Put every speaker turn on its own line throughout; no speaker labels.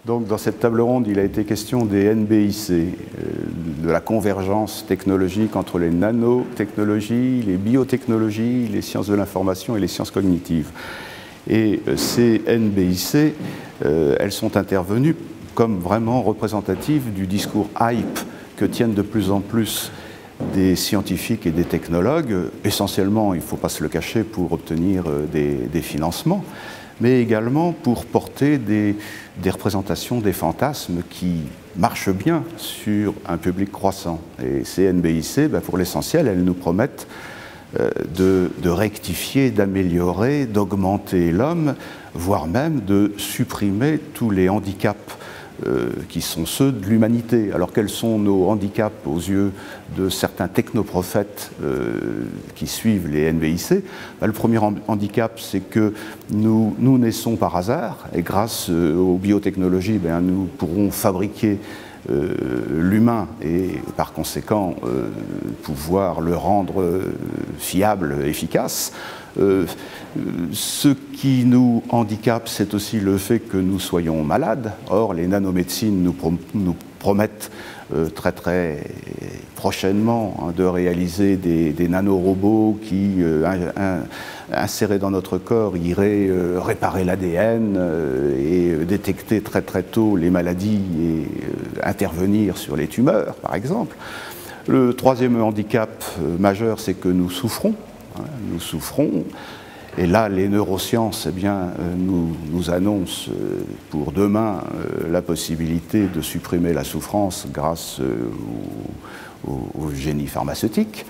Donc, dans cette table ronde, il a été question des NBIC, de la convergence technologique entre les nanotechnologies, les biotechnologies, les sciences de l'information et les sciences cognitives. Et ces NBIC, elles sont intervenues comme vraiment représentatives du discours hype que tiennent de plus en plus des scientifiques et des technologues, essentiellement, il ne faut pas se le cacher, pour obtenir des financements, mais également pour porter des représentations, des fantasmes qui marchent bien sur un public croissant. Et ces NBIC, pour l'essentiel, elles nous promettent de rectifier, d'améliorer, d'augmenter l'homme, voire même de supprimer tous les handicaps qui sont ceux de l'humanité. Alors quels sont nos handicaps aux yeux de certains technoprophètes qui suivent les NBIC? Le premier handicap, c'est que nous naissons par hasard, et grâce aux biotechnologies, nous pourrons fabriquer l'humain et par conséquent pouvoir le rendre fiable, efficace. Ce qui nous handicape, c'est aussi le fait que nous soyons malades. Or, les nanomédecines nous promettent très très prochainement de réaliser des nanorobots qui, insérés dans notre corps, iraient réparer l'ADN et détecter très très tôt les maladies et intervenir sur les tumeurs, par exemple. Le troisième handicap majeur, c'est que nous souffrons. Nous souffrons, et là les neurosciences nous annoncent pour demain la possibilité de supprimer la souffrance grâce au génie pharmaceutique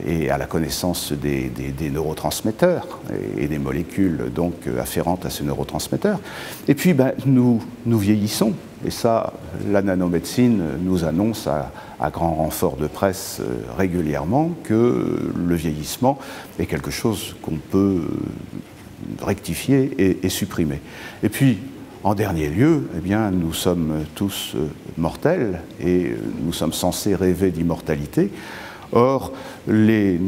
et à la connaissance des neurotransmetteurs et des molécules donc afférentes à ces neurotransmetteurs. Et puis nous vieillissons, et ça la nanomédecine nous annonce à grand renfort de presse régulièrement que le vieillissement est quelque chose qu'on peut rectifier et supprimer. Et puis, en dernier lieu, nous sommes tous mortels et nous sommes censés rêver d'immortalité. Or, les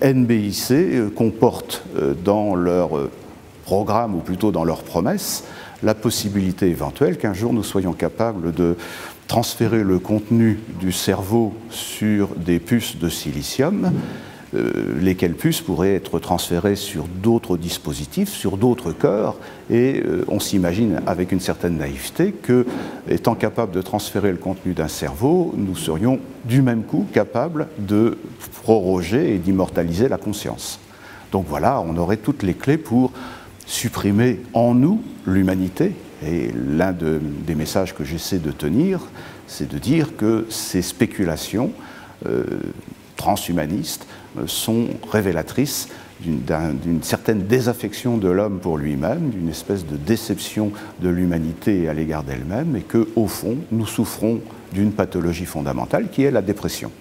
NBIC comportent dans leur programme, ou plutôt dans leurs promesses, la possibilité éventuelle qu'un jour nous soyons capables de transférer le contenu du cerveau sur des puces de silicium, lesquelles puces pourraient être transférées sur d'autres dispositifs, sur d'autres corps, et on s'imagine avec une certaine naïveté que, étant capable de transférer le contenu d'un cerveau, nous serions du même coup capables de proroger et d'immortaliser la conscience. Donc voilà, on aurait toutes les clés pour supprimer en nous l'humanité. Et l'un des messages que j'essaie de tenir, c'est de dire que ces spéculations transhumanistes sont révélatrices d'une certaine désaffection de l'homme pour lui-même, d'une espèce de déception de l'humanité à l'égard d'elle-même, et qu'au fond, nous souffrons d'une pathologie fondamentale qui est la dépression.